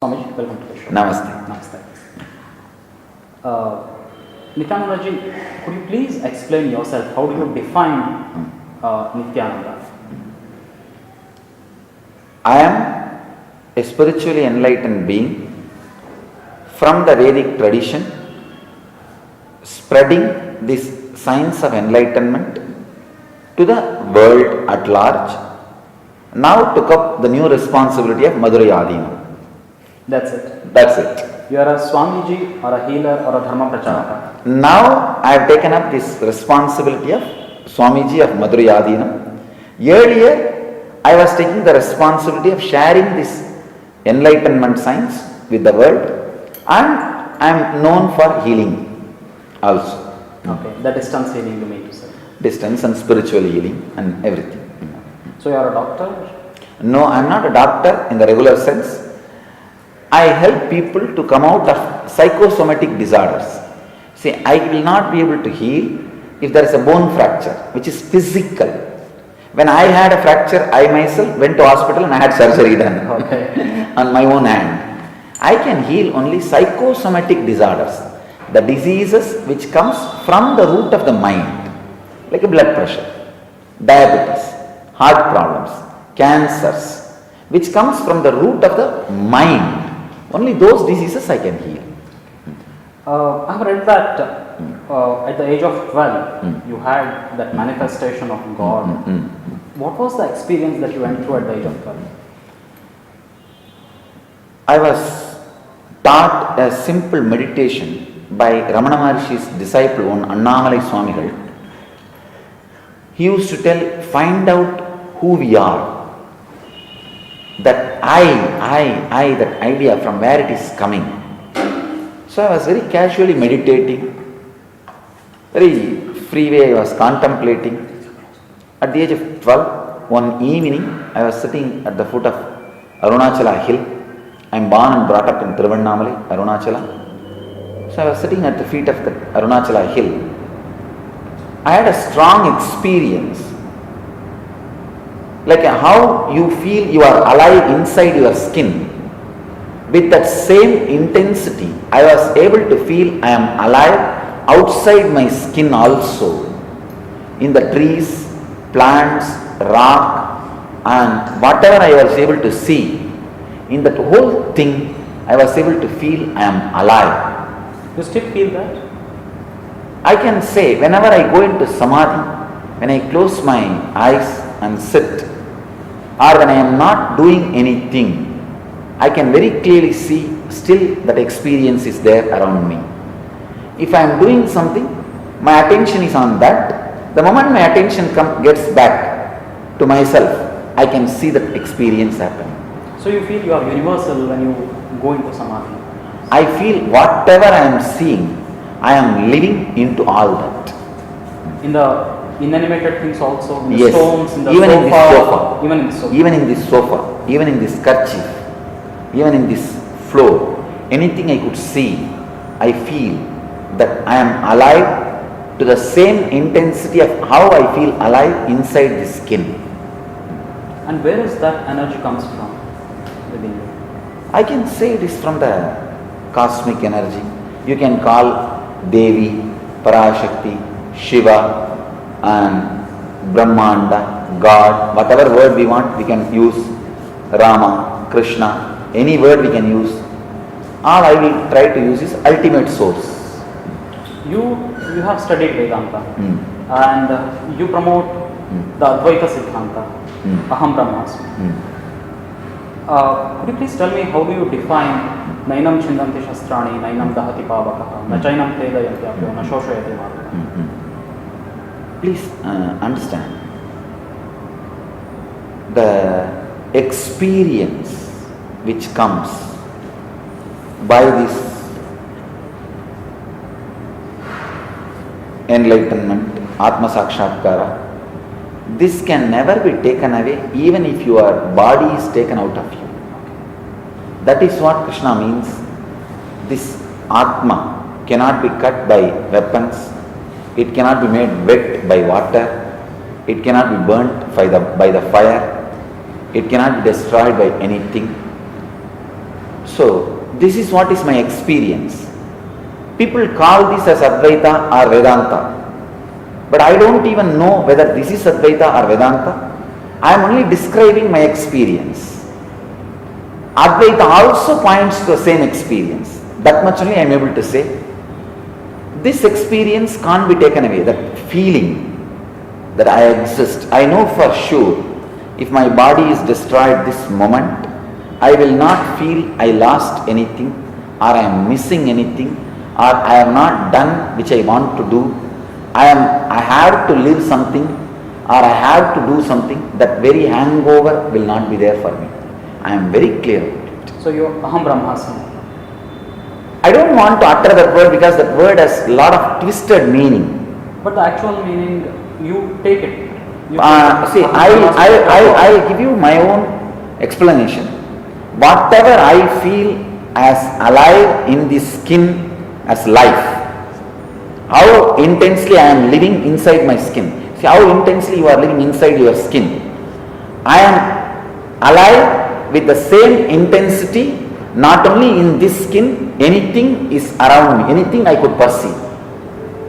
Swamiji, welcome to the show. Namaste. Namaste. Nithyananda ji, could you please explain yourself? How do you define Nithyananda? I am a spiritually enlightened being from the Vedic tradition, spreading this science of enlightenment to the world at large. Now took up the new responsibility of Madhurayadina. That's it. That's it. You are a Swamiji or a healer or a Dharma Pracharaka. Now I have taken up this responsibility of Swamiji of Madhurayadina. Earlier I was taking the responsibility of sharing this enlightenment science with the world, and I am known for healing also. Okay, the distance healing you mean to say. Distance and spiritual healing and everything. So you are a doctor? No, I am not a doctor in the regular sense. I help people to come out of psychosomatic disorders. See, I will not be able to heal if there is a bone fracture, which is physical. When I had a fracture, I myself went to hospital and I had surgery done on my own hand. I can heal only psychosomatic disorders, the diseases which comes from the root of the mind, like a blood pressure, diabetes, heart problems, cancers, which comes from the root of the mind. Only those diseases I can heal. I have read that at the age of 12, you had that manifestation of God. What was the experience that you went through at the age of 12? I was taught a simple meditation by Ramana Maharishi's disciple, one Annamalai Swamigal. He used to tell, find out who we are. That I, that idea, from where it is coming. So I was very casually meditating, very free way I was contemplating. At the age of 12, one evening, I was sitting at the foot of Arunachala hill. I am born and brought up in Tiruvannamalai, Arunachala. So I was sitting at the feet of the Arunachala hill. I had a strong experience, like how you feel you are alive inside your skin. With that same intensity, I was able to feel I am alive outside my skin also. In the trees, plants, rock, and whatever I was able to see, in that whole thing, I was able to feel I am alive. You still feel that? I can say, whenever I go into samadhi, when I close my eyes and sit, or when I am not doing anything, I can very clearly see still that experience is there around me. If I am doing something, my attention is on that. The moment my attention gets back to myself, I can see that experience happen. So you feel you are universal when you go into samadhi? I feel whatever I am seeing, I am living into all that. In the inanimated things also, in the Yes. stones, in the Even sofa, in this sofa. even in the sofa. Even in this sofa, even in this kerchief, even in this floor, anything I could see, I feel that I am alive to the same intensity of how I feel alive inside the skin. And where is that energy comes from within you? I can say it is from the cosmic energy. You can call Devi, Parashakti, Shiva, and Brahmanda, God, whatever word we want, we can use. Rama, Krishna, any word we can use. All I will try to use is ultimate source. You have studied Vedanta and you promote the Advaita Siddhanta, Aham Brahmasmi. Could you please tell me, how do you define Nainam Chindanti Shastrani, Nainam Dahati Pavakaha, Na Chainam Tedayanti Apyo, Na Shoshayati Marga? Please understand, the experience which comes by this enlightenment, Atma Sakshatkara, this can never be taken away even if your body is taken out of you. That is what Krishna means. This Atma cannot be cut by weapons. It cannot be made wet by water. It cannot be burnt by the fire. It cannot be destroyed by anything. So, this is what is my experience. People call this as Advaita or Vedanta. But I don't even know whether this is Advaita or Vedanta. I am only describing my experience. Advaita also points to the same experience. That much only I am able to say. This experience can't be taken away. That feeling that I exist. I know for sure if my body is destroyed this moment, I will not feel I lost anything or I am missing anything or I have not done which I want to do. I have to live something or I have to do something. That very hangover will not be there for me. I am very clear about it. So you are Aham Brahmasmi. I don't want to utter that word because that word has a lot of twisted meaning. But the actual meaning, you take it. See, I'll give you my own explanation. Whatever I feel as alive in this skin as life, how intensely I am living inside my skin. See how intensely you are living inside your skin. I am alive with the same intensity, not only in this skin, anything is around me, anything I could perceive.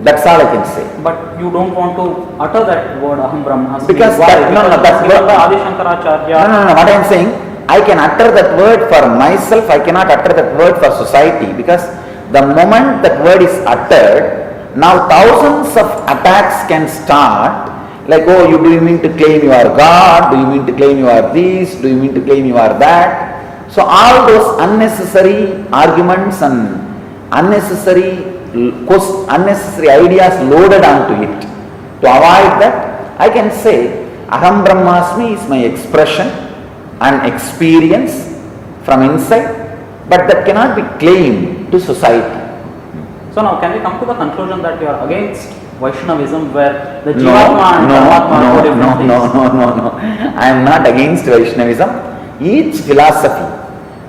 That's all I can say. But you don't want to utter that word Aham Brahmasmi. Because why? that's Because Adi Shankaracharya. No. What I am saying, I can utter that word for myself. I cannot utter that word for society, because the moment that word is uttered, now thousands of attacks can start. Like, oh, do you mean to claim you are God? Do you mean to claim you are this? Do you mean to claim you are that? So all those unnecessary arguments and unnecessary ideas loaded onto it. To avoid that, I can say Aham Brahmasmi is my expression and experience from inside, but that cannot be claimed to society. So now can we come to the conclusion that you are against Vaishnavism, where the Jivatma and Paramatma are two different things? No. I am not against Vaishnavism. Each philosophy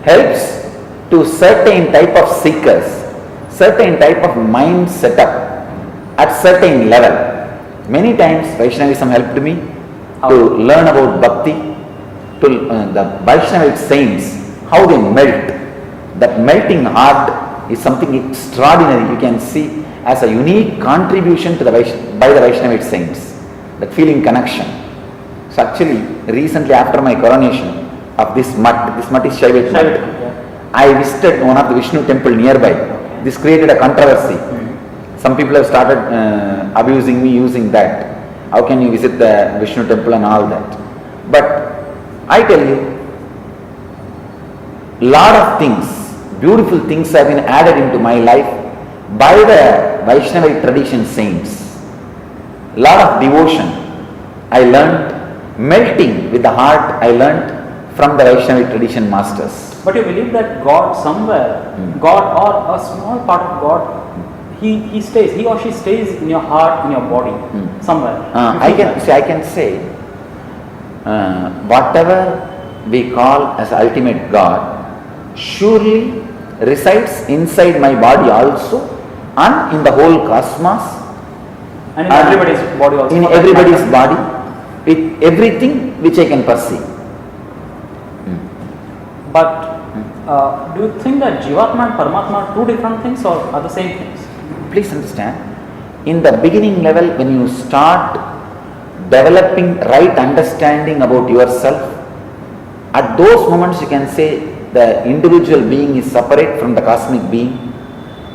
helps to certain type of seekers, certain type of mind setup at certain level. Many times Vaishnavism helped me to learn about bhakti, to the Vaishnavite saints, how they melt. That melting heart is something extraordinary. You can see as a unique contribution to by the Vaishnavite saints. That feeling connection. So actually, recently after my coronation of this mutt is Shaivite mutt, I visited one of the Vishnu temple nearby. This created a controversy. Some people have started abusing me using that. How can you visit the Vishnu temple and all that? But I tell you, lot of things, beautiful things have been added into my life by the Vaishnavite tradition saints. Lot of devotion I learned, melting with the heart I learned from the Vaishnavite tradition masters. But you believe that God somewhere, God or a small part of God, he or she stays in your heart, in your body, somewhere. I can say, whatever we call as ultimate God surely resides inside my body also, and in the whole cosmos, and in everybody's body also. In everybody's body, with everything which I can perceive. But do you think that Jivatma and Paramatma are two different things or are the same things? Please understand, in the beginning level, when you start developing right understanding about yourself, at those moments you can say the individual being is separate from the cosmic being.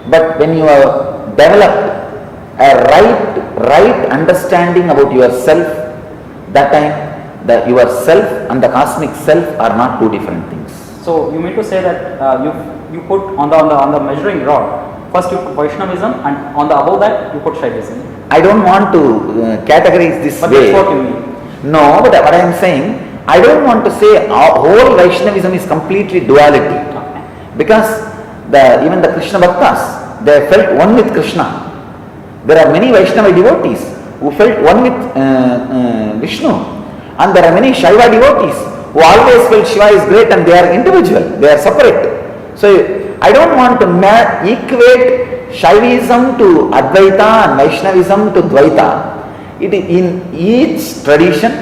But when you have developed a right understanding about yourself, that time yourself and the cosmic self are not two different things. So you mean to say that you put on the measuring rod, first you put Vaishnavism, and on the above that you put Shaivism. I don't want to categorize this but way. That's what you mean. No, but what I am saying, I don't want to say whole Vaishnavism is completely duality. Okay. Because even the Krishna Bhaktas, they felt one with Krishna. There are many Vaishnava devotees who felt one with Vishnu. And there are many Shaiva devotees who always felt Shiva is great and they are individual, they are separate. So I don't want to equate Shaivism to Advaita and Vaishnavism to Dvaita. In each tradition,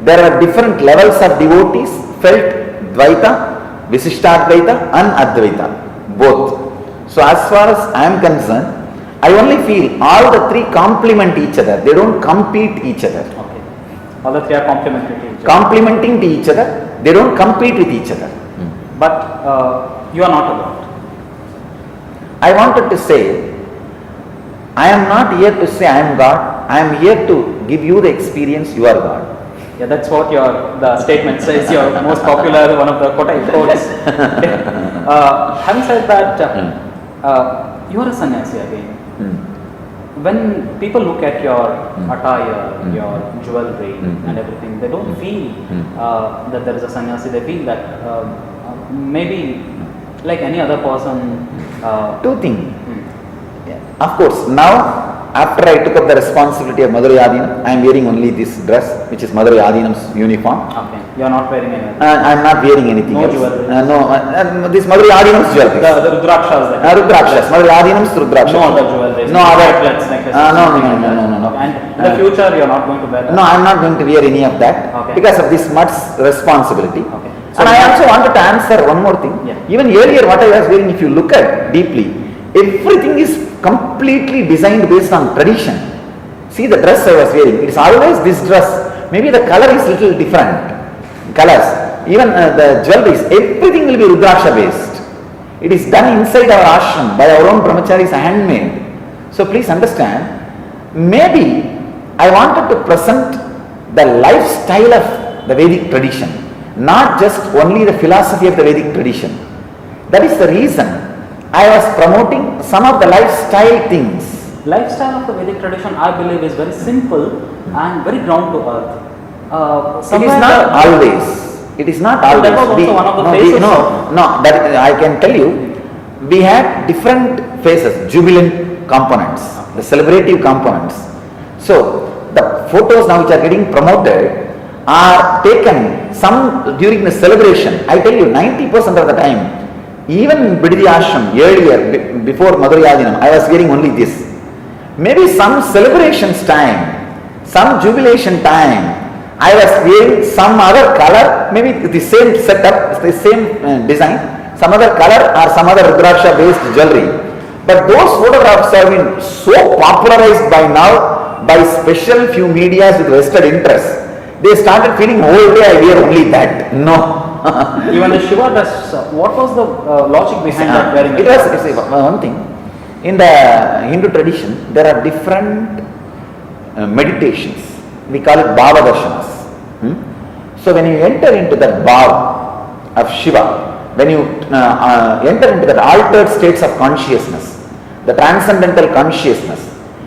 there are different levels of devotees felt Dvaita Visishtadvaita and Advaita, both. So as far as I am concerned, I only feel all the three complement each other. They don't compete each other. Okay. All the three are complementary to each other. Complementing to each other. They don't compete with each other. But you are not a God. I wanted to say, I am not here to say I am God. I am here to give you the experience you are God. Yeah, that's what the statement says, your most popular, one of the quotes. Having said that, you are a sannyasi again. When people look at your attire, your jewelry and everything, they don't feel that there is a sannyasi. They feel that maybe like any other person. Two things. Of course, now after I took up the responsibility of Madurai Adinam, I am wearing only this dress, which is Madurai Adinam's uniform. Okay, you are not wearing anything. I am not wearing anything no else. Jewelry. This Madurai Adinam's jewelry. The Rudrakshas. Rudrakshas. Madurai Adinam's Rudrakshas. No other jewelry. No other. Necklaces. No. And in the future, you are not going to wear that. No, I am not going to wear any of that because of this much responsibility. Okay. So and I also wanted to answer one more thing. Yeah. Even earlier, what I was wearing, if you look at deeply, everything is completely designed based on tradition. See the dress I was wearing, it is always this dress. Maybe the color is little different. Colors, even the jewelries, everything will be Rudraksha based. It is done inside our ashram by our own brahmacharis, handmade. So please understand, maybe I wanted to present the lifestyle of the Vedic tradition, not just only the philosophy of the Vedic tradition. That is the reason I was promoting some of the lifestyle things. Lifestyle of the Vedic tradition, I believe, is very simple and very ground to earth. It is not always. It is not always. That was also one of the phases. That I can tell you. We had different phases, jubilant components, the celebrative components. So the photos now which are getting promoted are taken some during the celebration. I tell you, 90% of the time, even in Bididi Ashram earlier, before Madurai Adinam, I was wearing only this. Maybe some celebrations time, some jubilation time, I was wearing some other color, maybe the same setup, the same design, some other color or some other Rudraksha based jewelry. But those photographs have been so popularized by now by special few medias with vested interest. They started feeling whole day I wear only that. No. Even the Shiva dress, what was the logic behind that wearing? It was one thing. In the Hindu tradition, there are different meditations. We call it Bhava Darshanas. So when you enter into that Bhava of Shiva, when you enter into that altered states of consciousness, the transcendental consciousness,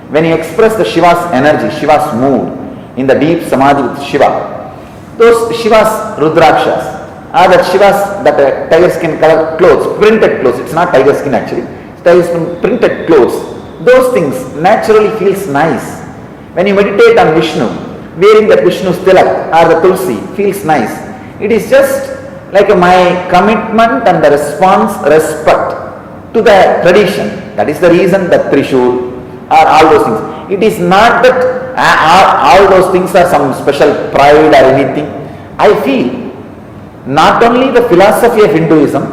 when you express the Shiva's energy, Shiva's mood in the deep samadhi with Shiva, those Shiva's Rudrakshas are that Shiva's that tiger skin color clothes, printed clothes, it's not tiger skin actually, it's tiger skin printed clothes, those things naturally feels nice. When you meditate on Vishnu, wearing that Vishnu's tilak or the tulsi feels nice. It is just like my commitment and the respect to the tradition. That is the reason that Trishul or all those things. It is not that all those things are some special pride or anything. I feel not only the philosophy of Hinduism,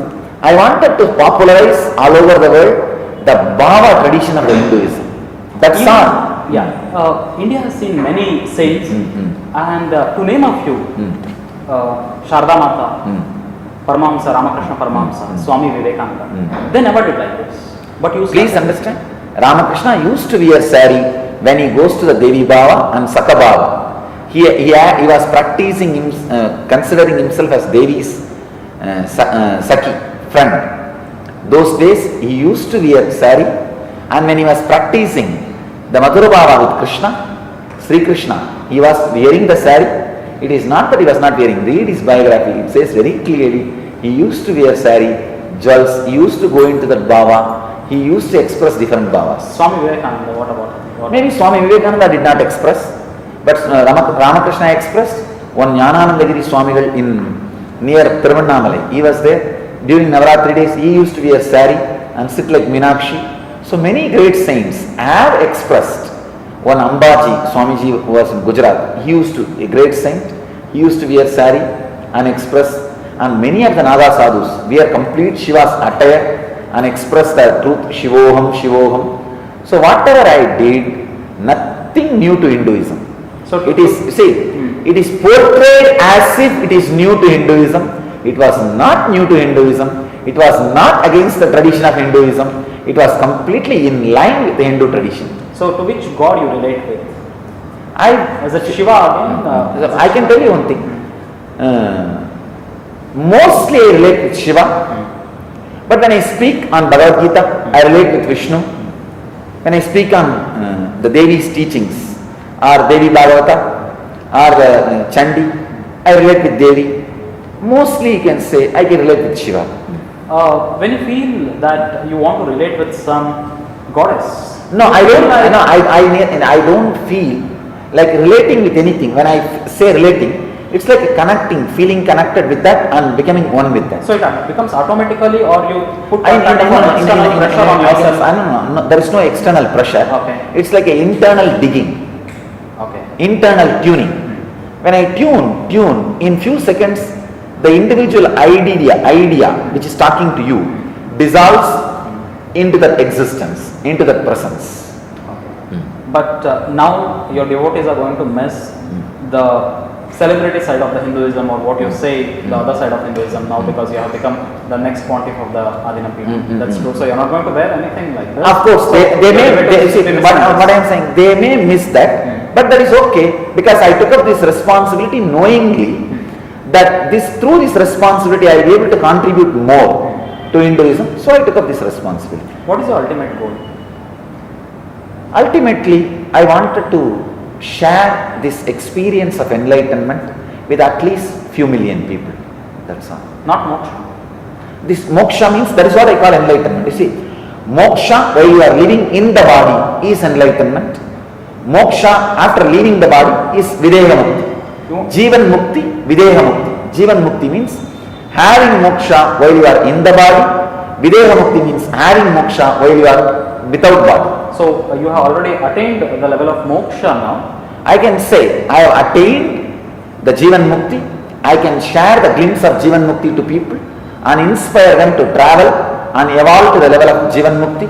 I wanted to popularize all over the world the Bhava tradition of the Hinduism. That's all. Yeah. India has seen many saints, and to name a few, Sharda Mata, Paramahamsa, Ramakrishna Paramahamsa, Swami Vivekananda, they never did like this. But you please understand, Ramakrishna used to wear sari when he goes to the Devi Bhava and Saka Bhava. He was practicing, considering himself as Devi's Saki, friend. Those days he used to wear sari, and when he was practicing the Madhura Bhava with Krishna, Sri Krishna, he was wearing the sari. It is not that he was not wearing. Read his biography. It says very clearly, he used to wear sari, jewels, he used to go into that bhava, he used to express different bhavas. Swami Vivekananda, what about him? Maybe Swami Vivekananda did not express, but Ramakrishna expressed. One Jnananandagiri Swamigal in near Tiruvannamalai, he was there. During Navaratri days, he used to wear sari and sit like Meenakshi. So many great saints have expressed. One Ambaji, Swamiji who was in Gujarat, he used to, a great saint, he used to wear sari and express. and many of the Nada sadhus wear complete Shiva's attire and express the truth, Shivoham, Shivoham. So whatever I did, nothing new to Hinduism. So it is, see, it is portrayed as if it is new to Hinduism. It was not new to Hinduism. It was not against the tradition of Hinduism. It was completely in line with the Hindu tradition. So to which god you relate with? As a Shiva again? I can tell you one thing. Mostly I relate with Shiva. But when I speak on Bhagavad Gita, I relate with Vishnu. When I speak on the Devi's teachings, or Devi Bhagavata, or Chandi, I relate with Devi. Mostly you can say I can relate with Shiva. When you feel that you want to relate with some goddess? No, I don't. No, I don't feel like relating with anything. When I say relating, it's like connecting, feeling connected with that and becoming one with that. So it becomes automatically, or you put external pressure on yourself? No, there is no external pressure. Okay. It's like an internal digging. Okay. Internal tuning. When I tune, in few seconds, the individual idea which is talking to you dissolves into that existence, into that presence. Okay. But now your devotees are going to miss the celebrity side of the Hinduism, or what you say, the other side of Hinduism now, because you have become the next pontiff of the Adinapima. That's true. So you're not going to wear anything like this. Of course, they may, see, what I am saying, they may miss that, but that is okay, because I took up this responsibility knowingly that through this responsibility I will be able to contribute more to Hinduism, so I took up this responsibility. What is your ultimate goal? Ultimately, I wanted to share this experience of enlightenment with at least few million people. That's all. Not moksha. This moksha means, that is what I call enlightenment. You see, moksha while you are living in the body is enlightenment. Moksha after leaving the body is Videha Mukti. Jivan Mukti, Videha Mukti. Jivan Mukti means having moksha while you are in the body. Videha Mukti means having moksha while you are without body. So you have already attained the level of moksha now. I can say I have attained the Jivan Mukti. I can share the glimpse of Jivan Mukti to people and inspire them to travel and evolve to the level of Jivan Mukti.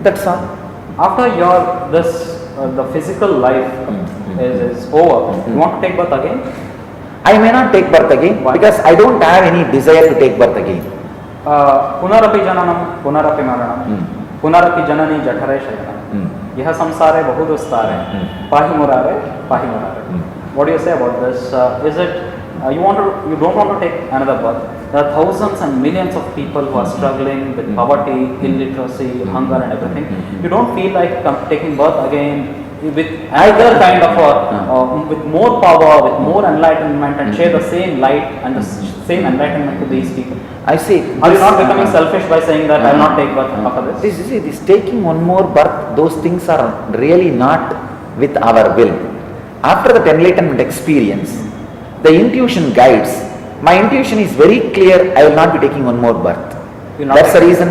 That's all. After the physical life is over, you want to take birth again? I may not take birth again. Why? Because I don't have any desire to take birth again. Punarapi jananam, punarapi maranam. Punarapi janani jathare shayanam. Yaha samsare bahudustare. Pahi murare, pahi murare. What do you say about this? Is it you don't want to take another birth? There are thousands and millions of people who are struggling with poverty, illiteracy, hunger and everything. You don't feel like taking birth again with either kind of with more power, with more enlightenment, and share the same light and the same enlightenment to these people? I see. Are you not becoming selfish by saying that I will not take birth after this? This taking one more birth, those things are really not with our will. After that enlightenment experience, the intuition guides. My intuition is very clear, I will not be taking one more birth. That's the reason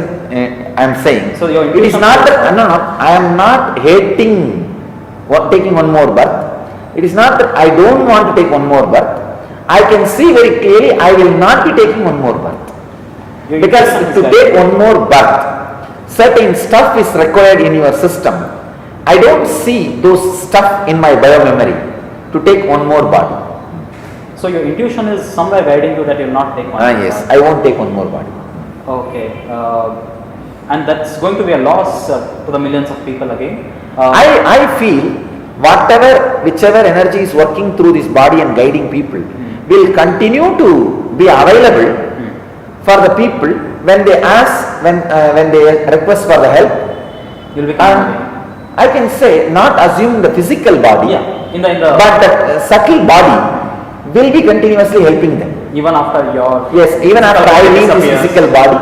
I am saying. So your it is not that, no, I am not hating taking one more birth. It is not that I don't want to take one more birth. I can see very clearly I will not be taking one more birth. Because to take one more birth, certain stuff is required in your system. I don't see those stuff in my biomemory to take one more body. So your intuition is somewhere guiding you that you will not take one more yes, body. I won't take one more body. Okay. And that's going to be a loss to the millions of people again. I feel whichever energy is working through this body and guiding people will continue to be available for the people when they ask, when they request for the help. You'll become I can say, not assume the physical body, but the subtle body will be continuously helping them. Even after your... Yes, even after I leave this physical body,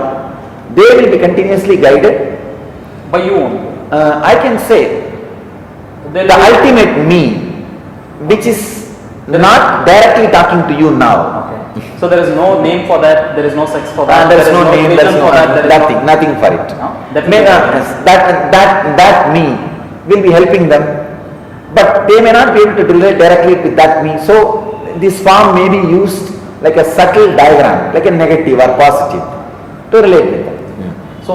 they will be continuously guided. By you only? I can say, the ultimate me, which is not directly talking to you now. Okay. So there is no name for that, there is no sex for that, there is no name, there is no nothing for it. That me will be helping them, but they may not be able to relate directly with that me. So this form may be used like a subtle diagram, like a negative or positive, to relate with that. So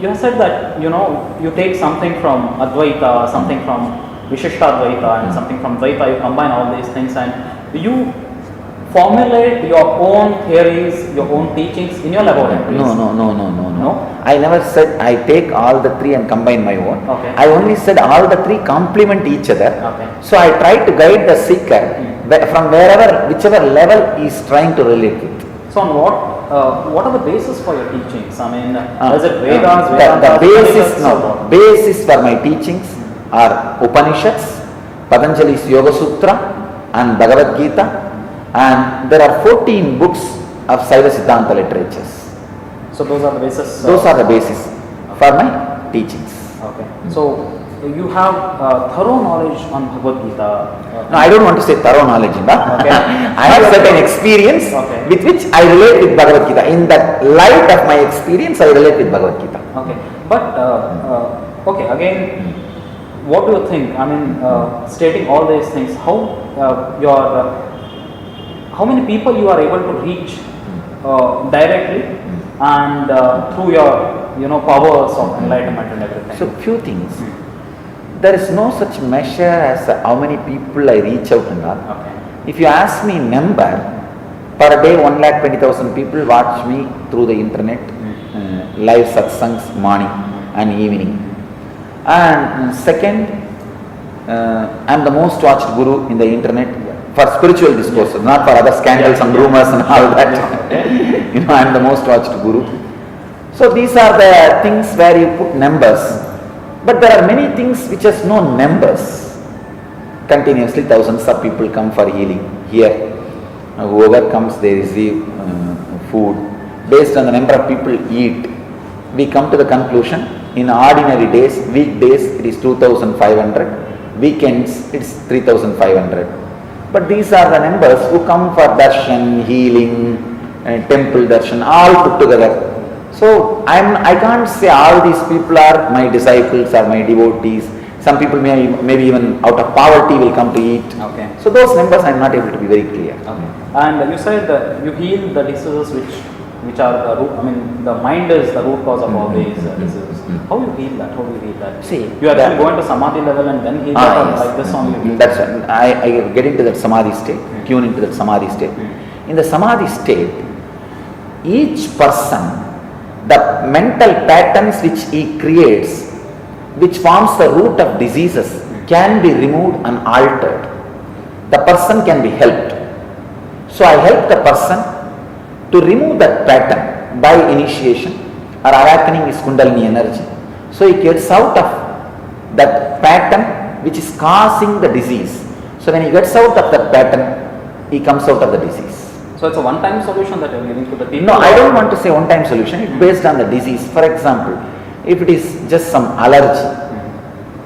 you have said that you take something from Advaita, something from Vishishtadvaita, and something from Dvaita. You combine all these things, and you formulate your own theories, your own teachings in your laboratories. No. I never said I take all the three and combine my own. Okay. I only said all the three complement each other. Okay. So I try to guide the seeker from whichever level he is trying to relate with. So on what are the basis for your teachings? I mean, is it Vedas, the Vedantas? basis for my teachings are Upanishads, Patanjali's Yoga Sutra, and Bhagavad Gita. And there are 14 books of Saiva Siddhanta literatures. So those are the basis? Those are the basis for my teachings. Okay. So you have thorough knowledge on Bhagavad Gita? No, I don't want to say thorough knowledge. Okay. I have certain experience with which I relate with Bhagavad Gita. In that light of my experience, I relate with Bhagavad Gita. Okay. But, okay, again, what do you think? I mean, stating all these things, how many people you are able to reach directly and through your powers of enlightenment and everything? So few things. There is no such measure as how many people I reach out and all. Okay. If you ask me number, per day 1,20,000 people watch me through the internet, live satsangs morning and evening. And second, I am the most watched guru in the internet for spiritual discourses, not for other scandals and rumors and all that. I am the most watched guru. So these are the things where you put numbers. But there are many things which has no numbers. Continuously thousands of people come for healing here. Whoever comes, they receive food. Based on the number of people eat, we come to the conclusion, in ordinary days, weekdays it is 2,500, weekends it is 3,500. But these are the numbers who come for darshan, healing, temple darshan, all put together. So I can't say all these people are my disciples or my devotees. Some people maybe even out of poverty will come to eat. Okay. So those numbers I am not able to be very clear. Okay. And you said that you heal the diseases which are the root. I mean, the mind is the root cause of all these diseases. How do you heal that? How do you heal that? See, you actually go into samadhi level and then heal that, or yes. like this only? That's right. I get into that samadhi state, tune into that samadhi state. In the samadhi state, each person, the mental patterns which he creates, which forms the root of diseases, can be removed and altered. The person can be helped. So I help the person to remove that pattern by initiation or awakening his kundalini energy. So he gets out of that pattern which is causing the disease. So when he gets out of that pattern, he comes out of the disease. So it's a one-time solution that you're giving to the people? No, I don't want to say one-time solution. It's based on the disease. For example, if it is just some allergy,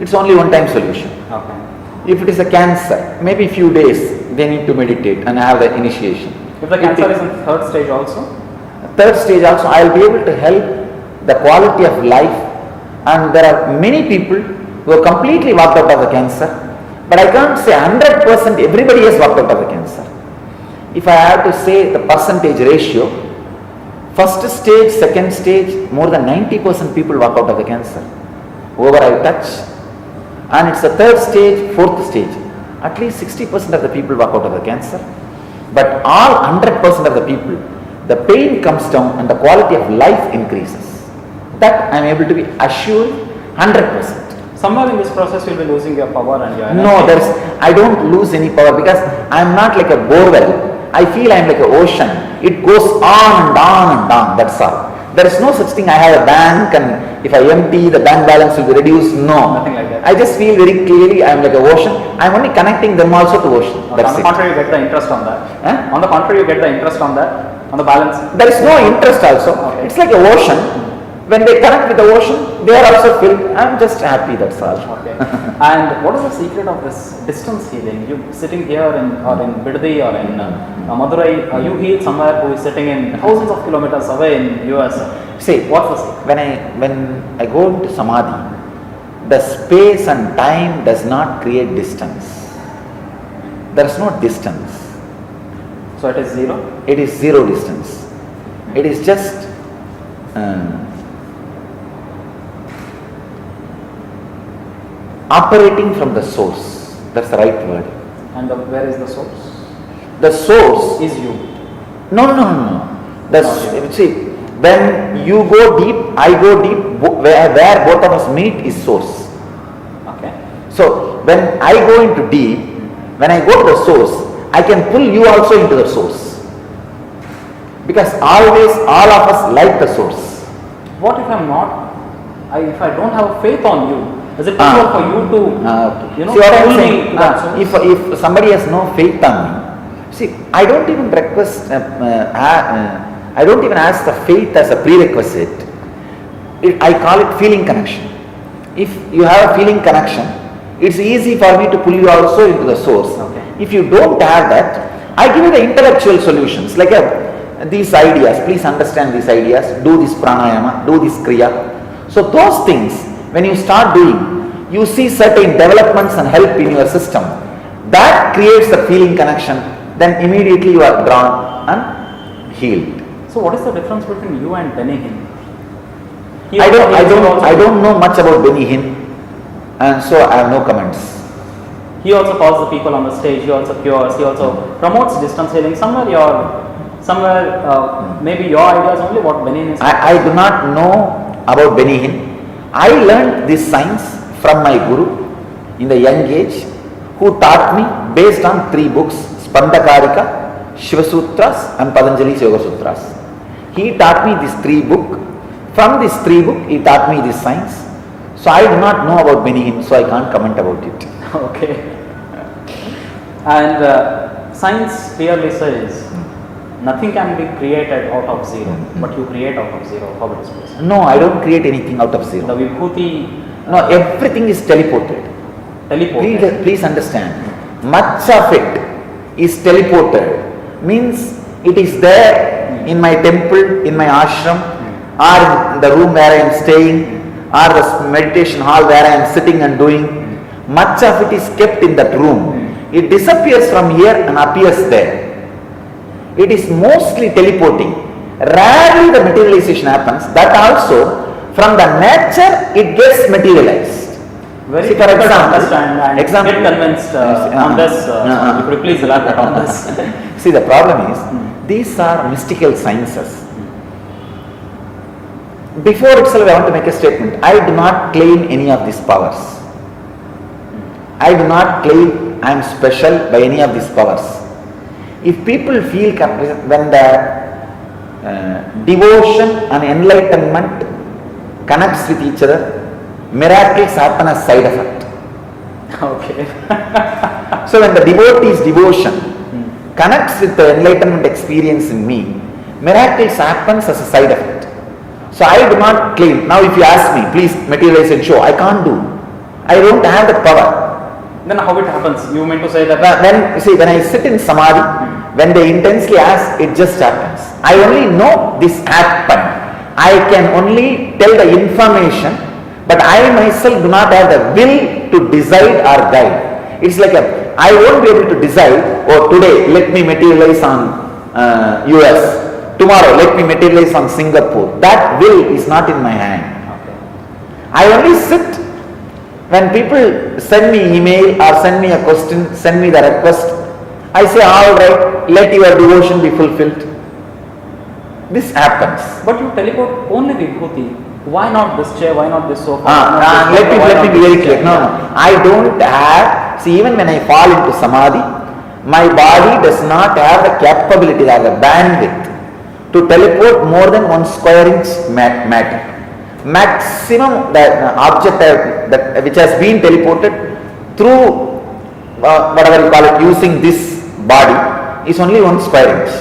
it's only one-time solution. Okay. If it is a cancer, maybe few days they need to meditate and have the initiation. If the cancer is in third stage also? Third stage also, I will be able to help the quality of life, and there are many people who have completely walked out of the cancer, but I can't say 100% everybody has walked out of the cancer. If I have to say the percentage ratio, first stage, second stage, more than 90% people walk out of the cancer, whoever I touch. And it's the third stage, fourth stage, at least 60% of the people walk out of the cancer. But all 100% of the people, the pain comes down and the quality of life increases. That I am able to be assured 100%. Somewhere in this process you'll be losing your power and your energy. No, I don't lose any power because I am not like a borewell. I feel I am like an ocean. It goes on and on and on, that's all. There is no such thing, I have a bank and if I empty, the bank balance will be reduced. No. Nothing like that. I just feel very clearly I am like an ocean. I am only connecting them also to ocean. Okay, on the contrary, you get the interest on that. On the contrary, you get the interest on that, on the balance. There is no interest also. Okay. It's like an ocean. When they connect with the ocean, they are also filled. I am just happy, that's all. Okay. And what is the secret of this distance healing? You sitting here in Bidadi or in Madurai, you heal somewhere who is sitting in thousands of kilometers away in US. See, what's the secret? When I go into samadhi, the space and time does not create distance. There is no distance. So So it is zero? It is zero distance. It is just operating from the source. That's the right word. And where is the source? The source is you. No. See, when you go deep, I go deep. Where both of us meet is source. Okay. So when I go into deep, when I go to the source, I can pull you also into the source. Because always all of us like the source. What if I'm not? If I don't have faith on you, is it possible for you to, see what I'm pull saying? me to that source? If somebody has no faith on me, see, I don't even request. I don't even ask the faith as a prerequisite. I call it feeling connection. If you have a feeling connection, it's easy for me to pull you also into the source. Okay. If you don't have that, I give you the intellectual solutions, like these ideas. Please understand these ideas. Do this pranayama. Do this kriya. So those things, when you start doing, you see certain developments and help in your system. That creates the feeling connection. Then immediately you are drawn and healed. So what is the difference between you and Benny Hinn? I don't know much about Benny Hinn, and so I have no comments. He also calls the people on the stage. He also cures. He also promotes distance healing. Maybe your ideas only what Benny Hinn is. I do not know about Benny Hinn. I learned this science from my guru in the young age, who taught me based on 3 books: Spandakarika, Shiva Sutras, and Patanjali's Yoga Sutras. He taught me these 3 books. From these 3 books, he taught me this science. So I do not know about Benny Hinn, so I can't comment about it. Okay. And science clearly says nothing can be created out of zero, but you create out of zero. How it is possible? No, I don't create anything out of zero. The vibhuti. No, everything is teleported. Please understand. Much of it is teleported. Means it is there in my temple, in my ashram, or in the room where I am staying, or the meditation hall where I am sitting and doing. Much of it is kept in that room. It disappears from here and appears there. It is mostly teleporting. Rarely the materialization happens. That also, from the nature, it gets materialized. Very See, for difficult to example, understand and get convinced on this. If you please elaborate on this. See, the problem is, these are mystical sciences. Before itself, I want to make a statement. I do not claim any of these powers. I do not claim I am special by any of these powers. If people feel when the devotion and enlightenment connects with each other, miracles happen as side effect. Okay. So when the devotee's devotion connects with the enlightenment experience in me, miracles happens as a side effect. So I do not claim. Now if you ask me, please materialize and show, I can't do. I don't have the power. Then how it happens? You mean to say that when I sit in samadhi, when they intensely ask, it just happens. I only know this happened. I can only tell the information, but I myself do not have the will to decide or guide. It's like I won't be able to decide, today let me materialize on US, tomorrow let me materialize on Singapore. That will is not in my hand. Okay. I only sit. When people send me email or send me a question, send me the request, I say, all right, let your devotion be fulfilled. This happens. But you teleport only vibhuti. Why not this chair? Why not this sofa? Let me be very clear. No, I don't have. See, even when I fall into samadhi, my body does not have the capability or the bandwidth to teleport more than 1 square inch matter. Maximum the object which has been teleported through whatever you call it, using this body, is only 1 square inch.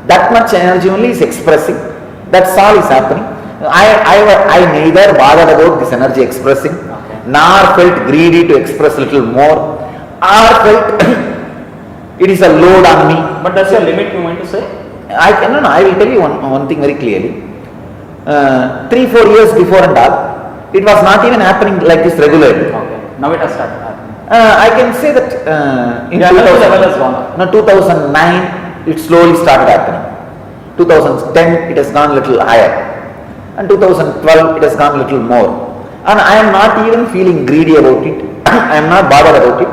That much energy only is expressing. That's all is happening. I neither bothered about this energy expressing, nor felt greedy to express a little more, or felt it is a load on me. But that's your limit, you mean to say? I will tell you one thing very clearly. 3-4 years before and all, it was not even happening like this regularly. Okay. Now it has started happening. I can say that in 2009, it slowly started happening. 2010 it has gone a little higher, and 2012 it has gone a little more. And I am not even feeling greedy about it. I am not bothered about it.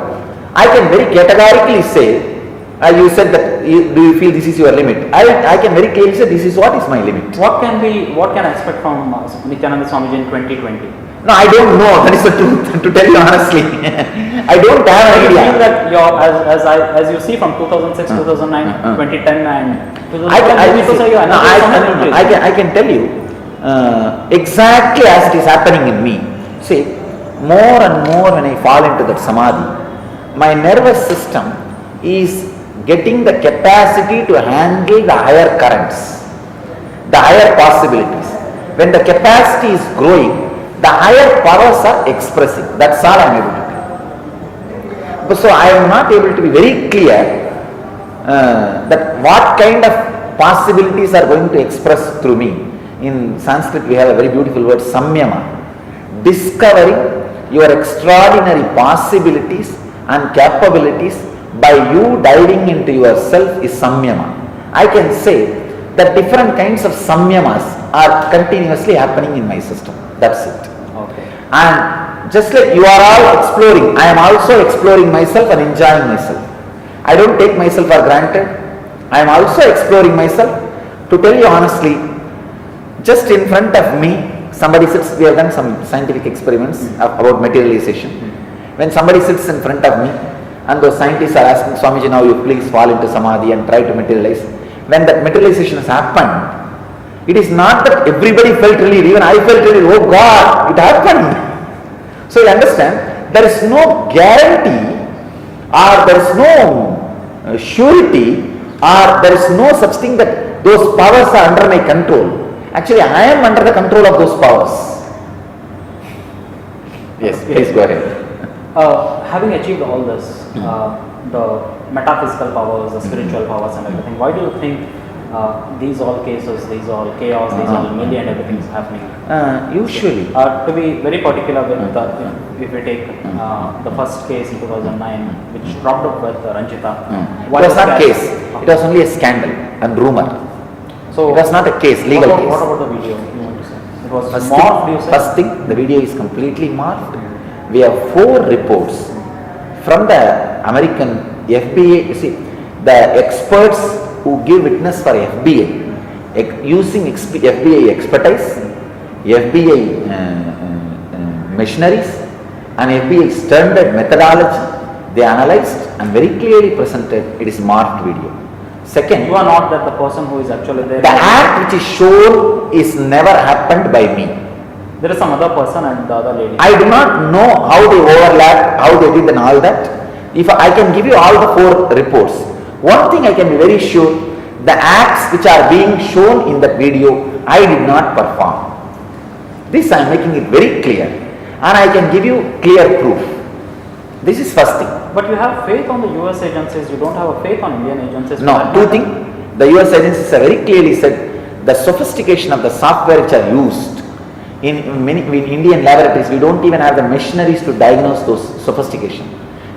I can very categorically say, as you said that, do you feel this is your limit? I can very clearly say this is what is my limit. What can I expect from Nithyananda Swamiji in 2020? No, I don't know. That is the truth. To tell you honestly, I don't have an idea. I feel that as you see from 2006, 2009, 2010, and 2012, I can tell you exactly as it is happening in me. See, more and more when I fall into that samadhi, my nervous system is getting the capacity to handle the higher currents, the higher possibilities. When the capacity is growing, the higher powers are expressing. That's all I am able to do. So I am not able to be very clear that what kind of possibilities are going to express through me. In Sanskrit we have a very beautiful word, samyama. Discovering your extraordinary possibilities and capabilities by you diving into yourself is samyama. I can say that different kinds of samyamas are continuously happening in my system. That's it. Okay. And just like you are all exploring, I am also exploring myself and enjoying myself. I don't take myself for granted. I am also exploring myself. To tell you honestly, just in front of me, somebody sits, we have done some scientific experiments about materialization. When somebody sits in front of me and those scientists are asking, Swamiji, now you please fall into samadhi and try to materialize. When that materialization has happened, it is not that everybody felt relief, even I felt relief, oh God, it happened. So you understand, there is no guarantee or there is no surety or there is no such thing that those powers are under my control. Actually, I am under the control of those powers. Yes, please go ahead. Having achieved all this, the metaphysical powers, the spiritual powers and everything, why do you think these all cases, these all chaos, these all milli and everything is happening? Usually. To be very particular with, if we take the first case in 2009, which dropped up with Ranjita. It was not a case, it was only a scandal and rumor. So it was not a case, legal case. What about the video you want to say? It was first thing, the video is completely morphed. We have 4 reports from the American FBI. You see, the experts who give witness for FBI, using FBI expertise, FBI machineries and FBI standard methodology, they analyzed and very clearly presented it is marked video. Second, you are not that the person who is actually there. The act which is shown is never happened by me. There is some other person and the other lady. I do not know how they overlap, how they did and all that. If I can give you all the 4 reports, one thing I can be very sure, the acts which are being shown in that video, I did not perform. This I am making it very clear and I can give you clear proof. This is first thing. But you have faith on the US agencies, you don't have a faith on Indian agencies. No, 2 things. The US agencies have very clearly said the sophistication of the software which are used in many Indian laboratories, we don't even have the machineries to diagnose those sophistication.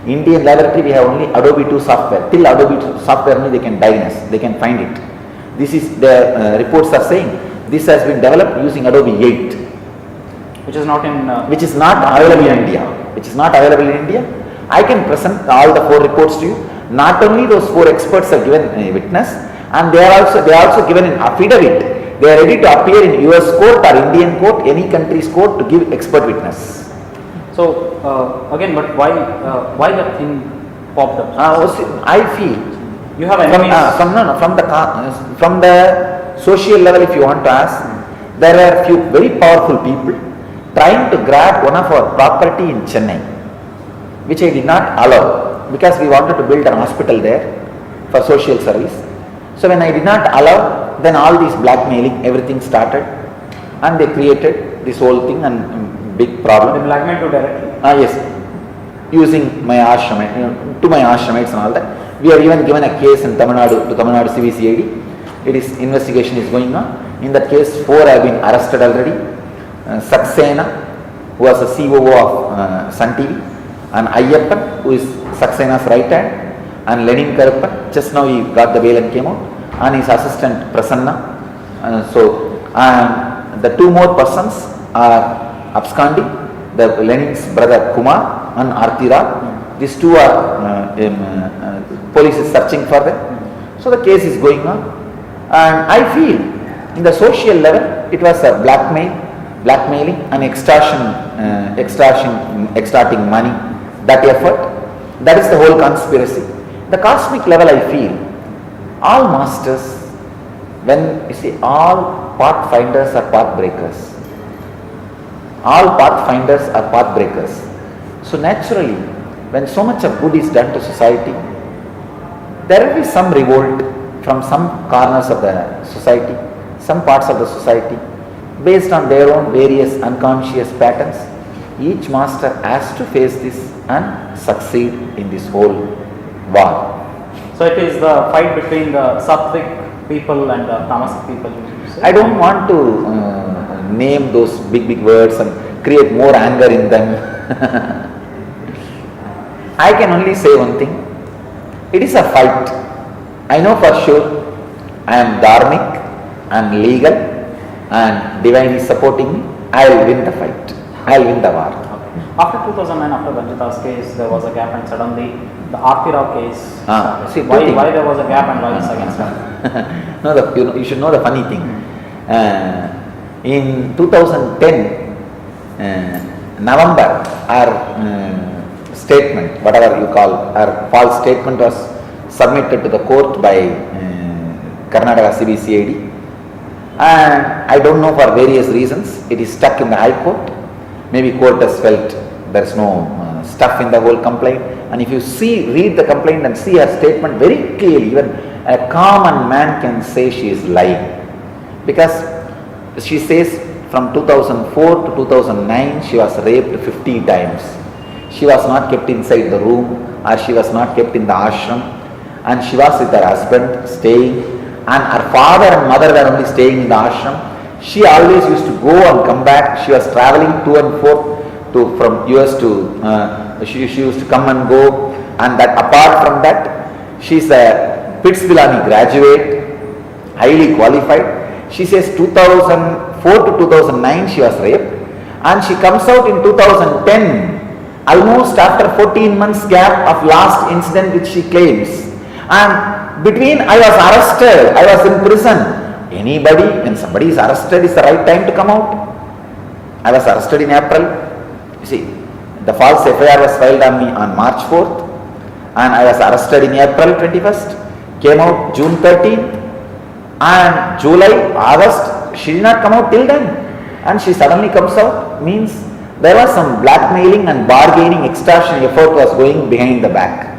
Indian laboratory, we have only Adobe 2 software. Till Adobe 2 software only they can diagnose, they can find it. This is, the reports are saying, this has been developed using Adobe 8. Which is not in... which is not available in India. Which is not available in India. I can present all the 4 reports to you. Not only those 4 experts have given a witness, and they are also given an affidavit. They are ready to appear in US court or Indian court, any country's court, to give expert witness. So again, but why that thing popped up? I feel you have enemies. From the social level, if you want to ask, there are a few very powerful people trying to grab one of our property in Chennai, which I did not allow because we wanted to build an hospital there for social service. So when I did not allow, then all these blackmailing, everything started, and they created this whole thing and big problem. They blackmailed you directly? Yes, using my ashramite, to my ashramites and all that. We have even given a case in Tamil Nadu, to Tamil Nadu CVCID. It is, investigation is going on. In that case, 4 have been arrested already. Saxena, who was the COO of Sun TV, and Ayyappan, who is Saxena's right hand. and Lenin Karappan. Just now he got the bail and came out, and his assistant Prasanna. The two more persons are absconding. The Lenin's brother Kumar and Arti Rao. These two are police is searching for them. So the case is going on, and I feel in the social level it was a blackmailing and extorting money. That effort, that is the whole conspiracy. The cosmic level, I feel all masters, when you see, all pathfinders are pathbreakers. All pathfinders are pathbreakers. So naturally, when so much of good is done to society, there will be some revolt from some corners of the society, some parts of the society, based on their own various unconscious patterns. Each master has to face this and succeed in this whole war. So it is the fight between the Sattvic people and the Tamasic people. I don't want to name those big words and create more anger in them. I can only say one thing. It is a fight. I know for sure I am dharmic, I am legal, and divine is supporting me. I will win the fight. I will win the war. Okay. After 2009, after Vanjita's case, there was a gap, and suddenly the Arti Rao case. Why there was a gap and why it's against her? No, you should know the funny thing. In 2010, November, our statement, whatever you call, our false statement was submitted to the court by Karnataka CBCID, and I don't know, for various reasons it is stuck in the High Court. Maybe court has felt there is no stuff in the whole complaint, and if you read the complaint and see her statement very clearly, even a common man can say she is lying, because she says from 2004 to 2009 she was raped 50 times. She was not kept inside the room, or she was not kept in the ashram, and she was with her husband staying, and her father and mother were only staying in the ashram. She always used to go and come back. She was traveling to and forth from US to, she used to come and go, and that apart from that, she is a Pittsvillani graduate, highly qualified. She says 2004 to 2009 she was raped, and she comes out in 2010, almost after 14 months gap of last incident which she claims. And between, I was arrested, I was in prison. Anybody, when somebody is arrested, is the right time to come out. I was arrested in April. You see, the false FIR was filed on me on March 4th, and I was arrested in April 21st, came out June 13th, and July, August, she did not come out till then, and she suddenly comes out. Means there was some blackmailing and bargaining, extortion effort was going behind the back.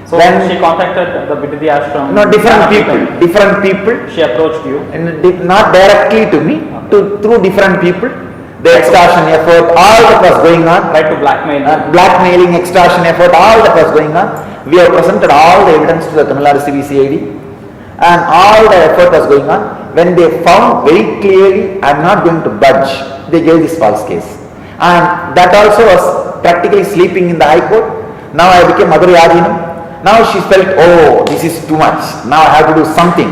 So when she contacted the Vidya Ashram? No, different people. She approached you? And not directly to me, through different people. The extortion effort, all that was going on. Tried to blackmail. Blackmailing, extortion effort, all that was going on. We have presented all the evidence to the Tamil Nadu CBCID, and all the effort was going on. When they found very clearly I am not going to budge, they gave this false case. And that also was practically sleeping in the High Court. Now I became Madurai Adinam. Now she felt, oh, this is too much. Now I have to do something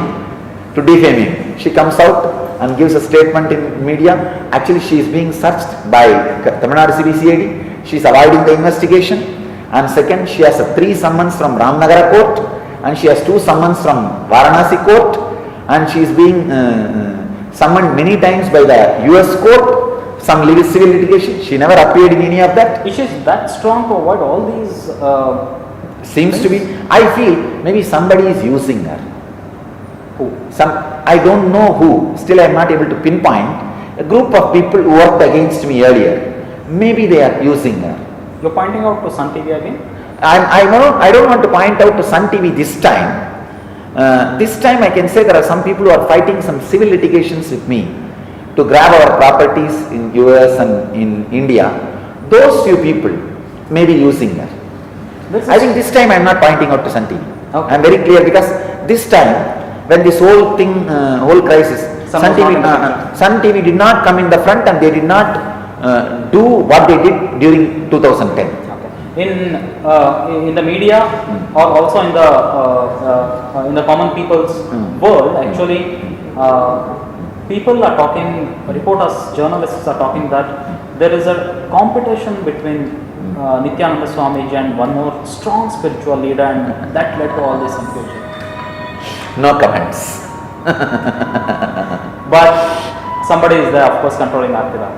to defame him. She comes out and gives a statement in media. Actually, she is being searched by Tamil Nadu CBCID. She is avoiding the investigation. And second, she has 3 summons from Ramnagara court, and she has 2 summons from Varanasi court, and she is being summoned many times by the US court, some civil litigation. She never appeared in any of that. Is she that strong to avoid all these? Seems to be. I feel maybe somebody is using her. Who? I don't know who. Still I am not able to pinpoint. A group of people who worked against me earlier. Maybe they are using her. You are pointing out to Sun TV again? I don't want to point out to Sun TV this time. This time I can say there are some people who are fighting some civil litigations with me to grab our properties in US and in India. Those few people may be using her. I think this time I am not pointing out to Sun TV. Okay. I am very clear, because this time when this whole thing, whole crisis, Sun TV did not come in the front, and they did not do what they did during 2010. Okay. in the media or also in the common people's world, actually, people are talking, reporters, journalists are talking that there is a competition between Nithyananda Swamiji and one more strong spiritual leader, and that led to all this confusion. No comments. But somebody is there, of course, controlling Artira.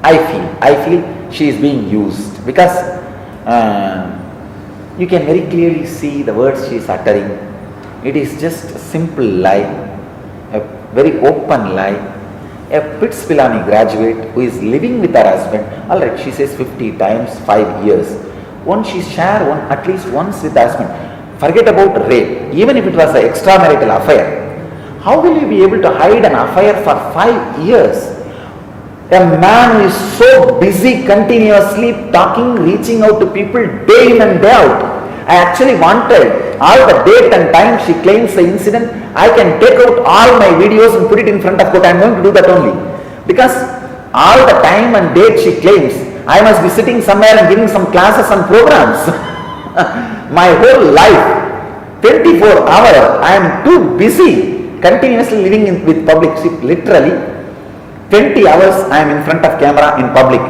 I feel she is being used because you can very clearly see the words she is uttering. It is just a simple lie, a very open lie. A Pitts Pilani graduate who is living with her husband, alright, she says 50 times, 5 years. Once she share at least once with the husband. Forget about rape, even if it was an extramarital affair. How will you be able to hide an affair for 5 years? A man who is so busy continuously talking, reaching out to people day in and day out. I actually wanted all the date and time she claims the incident. I can take out all my videos and put it in front of court. I am going to do that only. Because all the time and date she claims, I must be sitting somewhere and giving some classes and programs. My whole life, 24 hours, I am too busy continuously living with public. Literally, 20 hours I am in front of camera in public.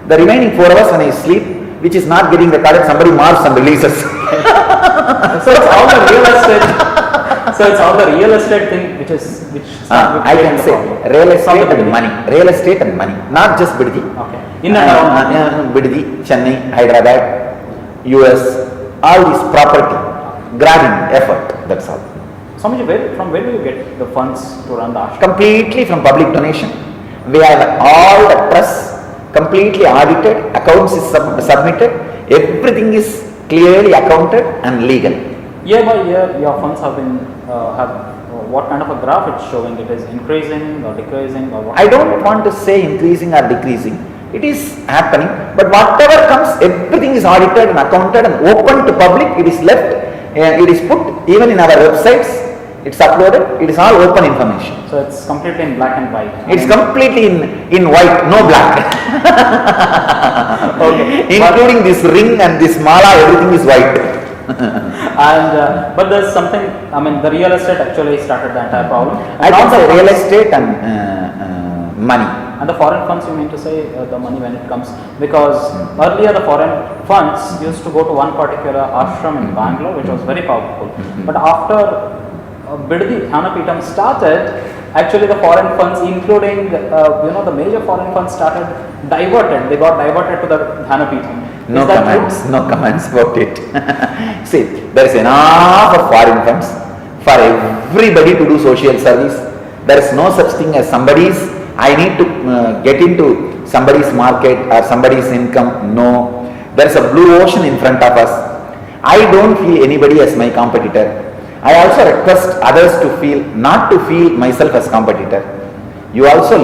The remaining 4 hours when I sleep, which is not getting recorded, somebody marks and releases. So it's all the real estate. So it's all the real estate thing, which I can say real estate and money. Real estate and money, not just Biddi. Okay. In and around Biddi, Chennai, Hyderabad, US, all this property, grabbing effort. That's all. Swamiji, from where do you get the funds to run the ashram? Completely from public donation. We have all the trusts completely audited, accounts is submitted, everything is clearly accounted and legal. Year by year, your funds have been, what kind of a graph it's showing? It is increasing or decreasing or what? I don't want to say increasing or decreasing. It is happening, but whatever comes, everything is audited and accounted and open to public. It is left, it is put even in our websites. It's uploaded, it is all open information. So it's completely in black and white. It's completely in white, no black. Okay. Including this ring and this mala, everything is white. And but there's something, I mean, the real estate actually started the entire problem. I can say real estate and money. And the foreign funds, you mean to say the money when it comes, because earlier the foreign funds used to go to one particular ashram in Bangalore, which was very powerful. But after Biddi Dhanapeetham started, actually the foreign funds, including the major foreign funds, started diverted. They got diverted to the Dhanapeetham. No comments about it. See, there is enough of foreign funds for everybody to do social service. There is no such thing as somebody's, I need to get into somebody's market or somebody's income. No, there is a blue ocean in front of us. I don't feel anybody as my competitor. I also request others not to feel myself as competitor. You also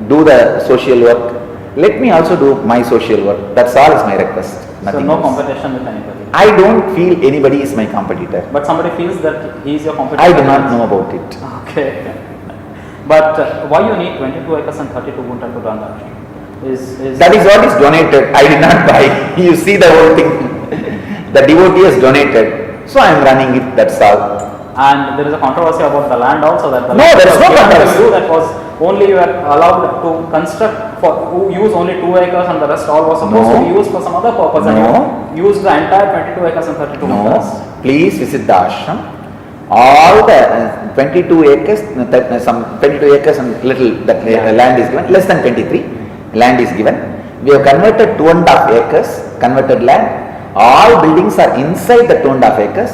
do the social work. Let me also do my social work. That's all is my request. So no competition with anybody. I don't feel anybody is my competitor. But somebody feels that he is your competitor. I do not know about it. Okay. But why you need 22 acres and 32 gunta to run that? That is what is donated. I did not buy. You see the whole thing. The devotee has donated. So I am running it, that's all. And there is a controversy about the land also. That there is no controversy. That was only you were allowed to construct who use only 2 acres and the rest all was supposed to be used for some other purpose. And you used the entire 22 acres and 32 acres. Please visit the ashram. All the 22 acres, some 22 acres and little that land is given, less than 23 land is given. We have converted 2.5 acres, converted land. All buildings are inside the 2.5 acres.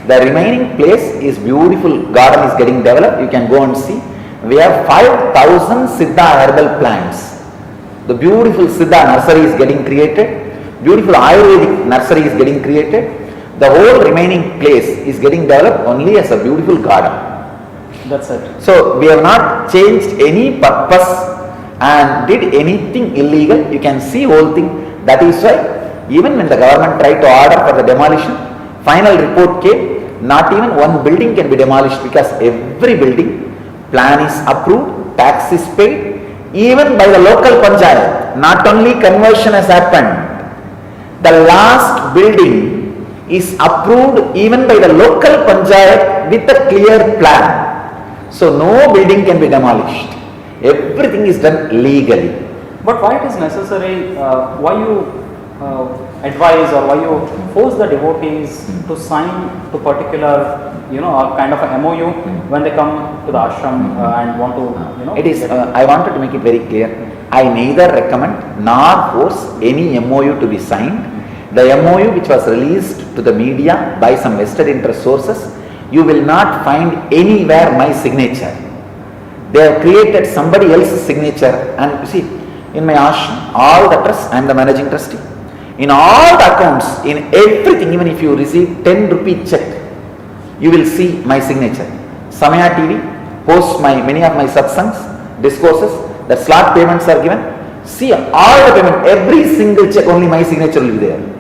The remaining place is beautiful. Garden is getting developed. You can go and see. We have 5,000 Siddha herbal plants. The beautiful Siddha nursery is getting created. Beautiful Ayurvedic nursery is getting created. The whole remaining place is getting developed only as a beautiful garden. That's it. So we have not changed any purpose and did anything illegal. You can see whole thing. That is why even when the government tried to order for the demolition, final report came, not even one building can be demolished because every building plan is approved, tax is paid, even by the local panchayat. Not only conversion has happened, The last building is approved even by the local panchayat with a clear plan. So no building can be demolished. Everything is done legally. But why it is necessary, why you advise or why you force the devotees to sign to particular, a kind of a MOU when they come to the ashram and want to, It is, I wanted to make it very clear. I neither recommend nor force any MOU to be signed. The MOU which was released to the media by some vested interest sources, you will not find anywhere my signature. They have created somebody else's signature, and you see, in my ashram, all the trusts, I am the managing trustee. In all the accounts, in everything, even if you receive 10 rupee check, you will see my signature. Samaya TV posts many of my satsangs, discourses, the slot payments are given. See all the payment, every single check, only my signature will be there.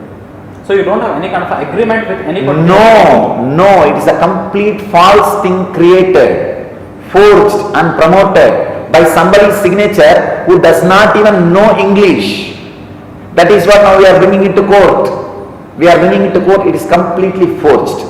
So you don't have any kind of agreement with anybody? No, it is a complete false thing created, forged and promoted by somebody's signature who does not even know English. That is what now we are bringing it to court. It is completely forged.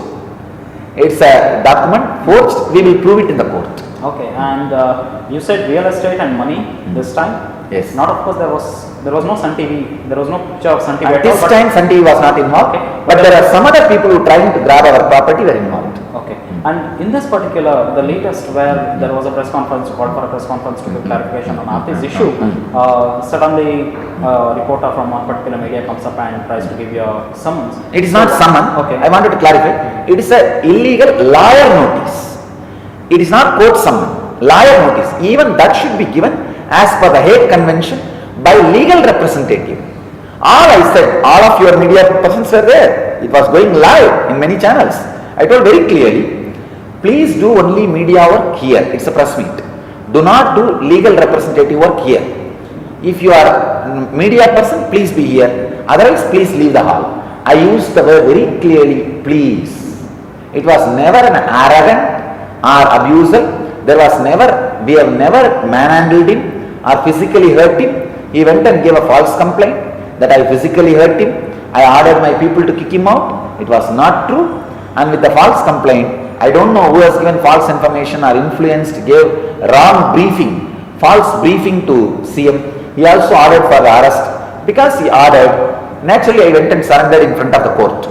It's a document forged, we will prove it in the court. Okay, and you said real estate and money this time? Yes. Not, of course, there was no Sun TV, there was no picture of Sun TV At this time Sun TV was not involved, okay. But there are some other people who trying to grab our property were involved. Okay, and in this particular, the latest where there was a press conference, called for a press conference to give clarification on this issue, suddenly a reporter from one particular media comes up and tries to give you a summons. It is not summon, okay. I wanted to clarify, it is an illegal lawyer notice. It is not court summon, lawyer notice. Even that should be given as per the Hague Convention by legal representative. All I said, all of your media persons were there. It was going live in many channels. I told very clearly, please do only media work here. It's a press meet. Do not do legal representative work here. If you are media person, please be here. Otherwise, please leave the hall. I used the word very clearly, please. It was never an arrogant or abusal. We have never manhandled him or physically hurt him. He went and gave a false complaint that I physically hurt him. I ordered my people to kick him out. It was not true. And with the false complaint, I don't know who has given false information or influenced, gave wrong briefing, false briefing to CM. He also ordered for the arrest. Because he ordered, naturally I went and surrendered in front of the court.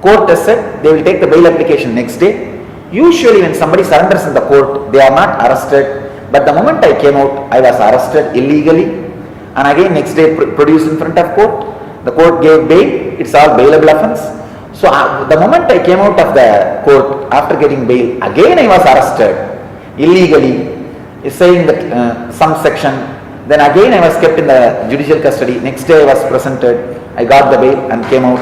Court has said they will take the bail application next day. Usually when somebody surrenders in the court, they are not arrested. But the moment I came out, I was arrested illegally. And again next day produced in front of court. The court gave bail. It's all bailable offence. So the moment I came out of the court after getting bail, again I was arrested illegally, saying that some section. Then again I was kept in the judicial custody. Next day I was presented. I got the bail and came out.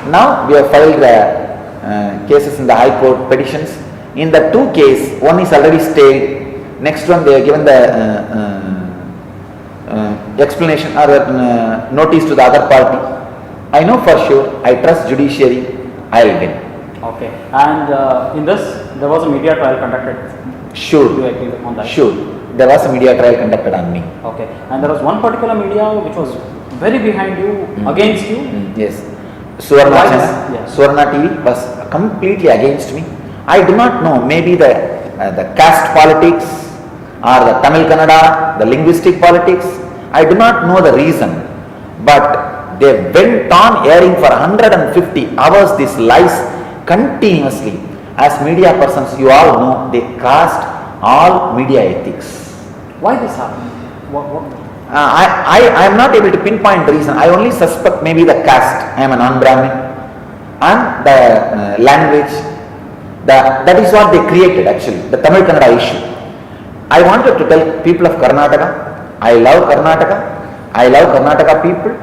Now we have filed the cases in the High Court, petitions. In the two cases, one is already stayed. Next one they have given the explanation or notice to the other party. I know for sure, I trust judiciary, I will win. Okay, and in this, there was a media trial conducted. Sure. Do you agree on that? Sure. There was a media trial conducted on me. Okay, and there was one particular media which was very behind you, against you. Yes. Suvarna channel, Suvarna TV was completely against me. I do not know, maybe the caste politics or the Tamil Kannada, the linguistic politics. I do not know the reason, but they went on airing for 150 hours these lies continuously. As media persons, you all know, they cast all media ethics. Why this happened? I am not able to pinpoint the reason. I only suspect maybe the caste. I am a non-Brahmin, and the language. That is what they created actually, the Tamil Kannada issue. I wanted to tell people of Karnataka, I love Karnataka people.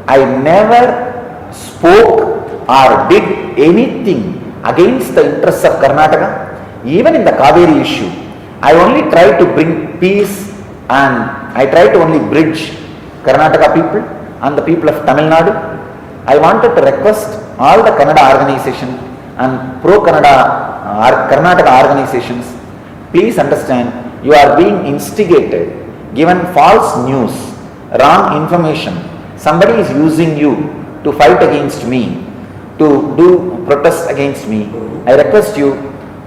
I never spoke or did anything against the interests of Karnataka. Even in the Kaveri issue, I only tried to bring peace and I tried to only bridge Karnataka people and the people of Tamil Nadu. I wanted to request all the Kannada organizations and pro-Karnataka organizations, please understand, you are being instigated, given false news, wrong information. Somebody is using you to fight against me, to do protest against me, I request you,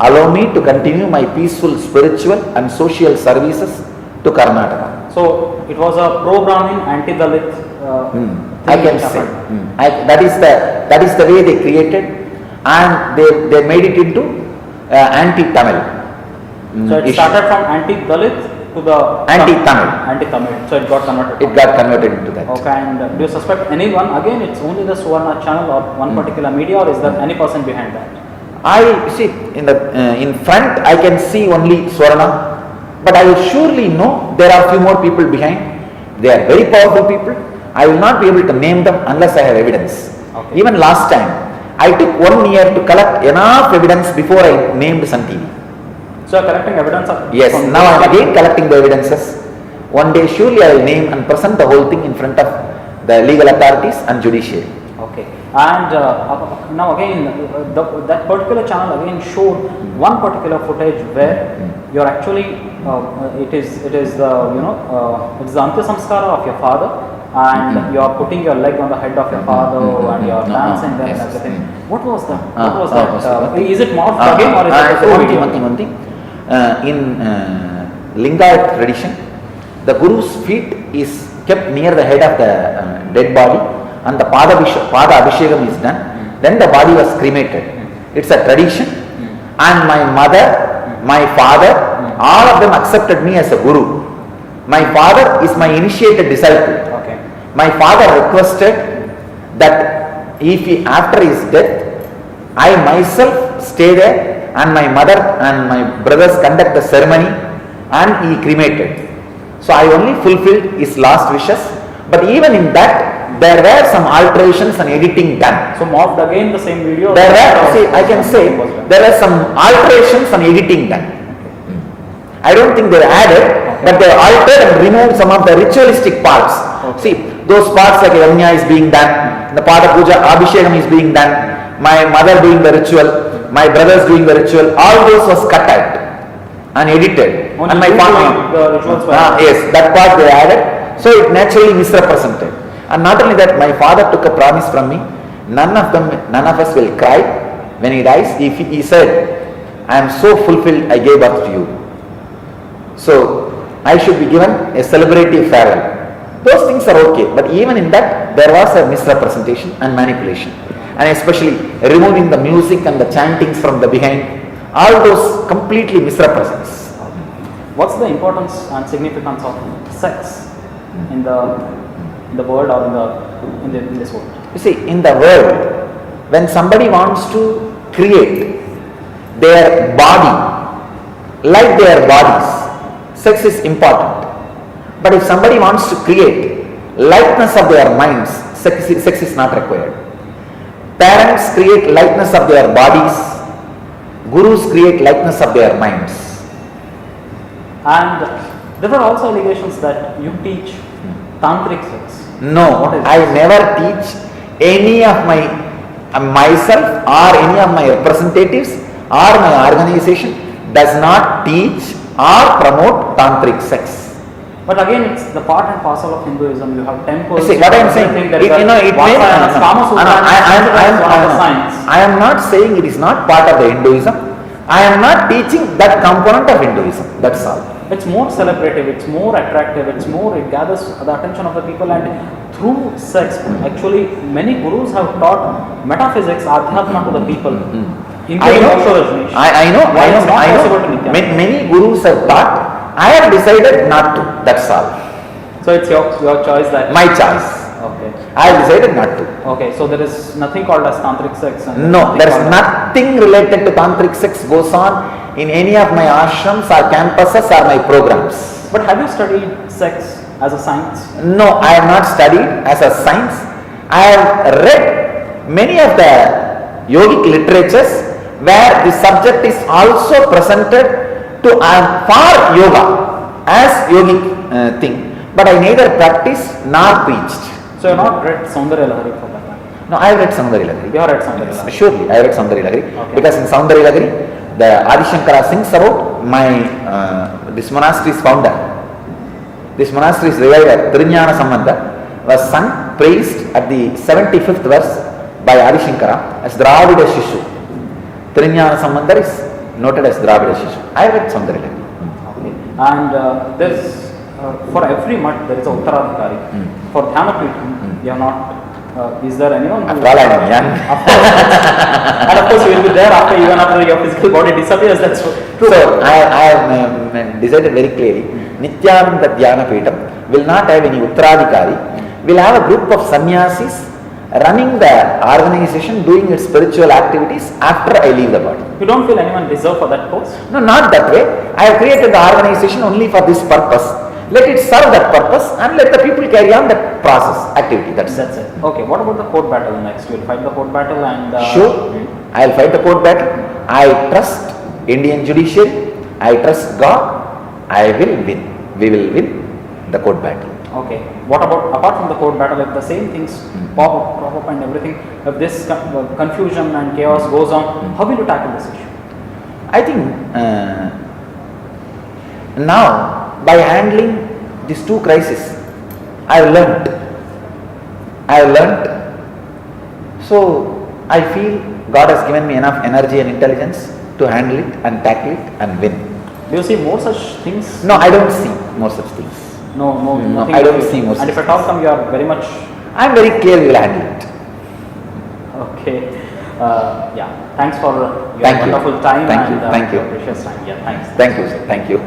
allow me to continue my peaceful spiritual and social services to Karnataka. So it was a pro-Brahmin, anti-Dalit I can say. That is the way they created, and they made it into anti-Tamil. So it started from anti-Dalit to the anti-Tamil. Anti-Tamil. So it got converted. It got converted into that. Okay, and do you suspect anyone? Again, it's only the Suvarna channel or one particular media, or is there any person behind that? I see in front I can see only Swarna, but I surely know there are few more people behind. They are very powerful people. I will not be able to name them unless I have evidence. Okay. Even last time, I took 1 year to collect enough evidence before I named Sun TV. So you are collecting evidence? Yes, now I am again collecting the evidences. One day surely I will name and present the whole thing in front of the legal authorities and judiciary. Okay, and now again, that particular channel again showed one particular footage where you're actually, it is the it's the Antya Samskara of your father, and you are putting your leg on the head of your father and you are dancing there and everything. What was that? What was that? Is it morphed again or is it one thing. In Lingayat tradition, the Guru's feet is kept near the head of the dead body, and the Pada Abhishekam is done. Then the body was cremated. It's a tradition, and my mother, my father, all of them accepted me as a Guru. My father is my initiated disciple. Okay. My father requested that after his death, I myself stay there, and my mother and my brothers conduct the ceremony, and he cremated. So I only fulfilled his last wishes, but even in that there were some alterations and editing done. So morphed again the same video? There were, I can say, there were some alterations and editing done. I don't think they were added, but they altered and removed some of the ritualistic parts. Okay. See, those parts like Yajna is being done, the Pada Puja, Abhishekam is being done, my mother doing the ritual, my brothers doing the ritual, all those was cut out and edited. Only and my father, the rituals were yes, that part they added, so it naturally misrepresented. And not only that, my father took a promise from me, none of us will cry when he dies. He said, I am so fulfilled, I gave birth to you. So I should be given a celebrative farewell. Those things are okay, but even in that there was a misrepresentation and manipulation, and especially removing the music and the chantings from the behind, all those completely misrepresents. What's the importance and significance of sex in the world or in this world? You see, in the world, when somebody wants to create their body like their bodies, sex is important. But if somebody wants to create likeness of their minds, sex is not required. Parents create likeness of their bodies, gurus create likeness of their minds. And there were also allegations that you teach tantric sex. No, I never teach any of myself or any of my representatives or my organization does not teach or promote tantric sex. But again, it's the part and parcel of Hinduism. You have temples. See, what I am saying, I am not saying it is not part of the Hinduism. I am not teaching that component of Hinduism. That's all. It's more celebrative, it's more attractive, it gathers the attention of the people, and through sex, actually many gurus have taught metaphysics, adhyatma to the people. I know. Many gurus have taught. I have decided not to. That's all. So it's your choice that. My choice. Okay. I have decided not to. Okay. So there is nothing called as tantric sex. No, there is nothing related to tantric sex goes on in any of my ashrams or campuses or my programs. But have you studied sex as a science? No, I have not studied as a science. I have read many of the yogic literatures where the subject is also presented to for yoga as yogic thing, but I neither practiced nor preached. So you have not read Saundarya Lahari for that? No, I have read Saundarya Lahari. You have read Saundarya Lahari? Surely, I have read Saundarya Lahari, because in Saundarya Lahari, the Adi Shankara sings about this monastery's founder. This monastery's reviver, Trinignana Sambandha, was sung, praised at the 75th verse by Adi Shankara as Dravida Shishu. Trinyana Sambandar is noted as Dravida Shishu. I read Sundarila. Okay. And there's, for every mutt there is a Uttaradhikari. For Dhyanapeetham, you are not. Is there anyone? After all, I am young. And of course, you will be there even after your physical body disappears. That's true. So, I have decided very clearly, Nithyananda Dhyanapeetham will not have any Uttaradhikari. We'll have a group of sannyasis running the organization, doing its spiritual activities after I leave the body. You don't feel anyone deserve for that post? No, not that way. I have created the organization only for this purpose. Let it serve that purpose and let the people carry on that process, activity. That's it. Okay, what about the court battle next? You will fight the court battle and... Sure, I will fight the court battle. I trust Indian judiciary. I trust God. I will win. We will win the court battle. Okay. What about, apart from the court battle, if the same things pop up and everything, if this confusion and chaos goes on, how will you tackle this issue? I think now, by handling these two crises, I have learnt. So, I feel God has given me enough energy and intelligence to handle it and tackle it and win. Do you see more such things? No, I don't see more such things. No, I don't see more such things. And if at all come, you are very much... I am very clear we will handle it. Okay. Yeah. Thanks for your wonderful time and precious time. Yeah, thanks. Thank you, sir. Thank you.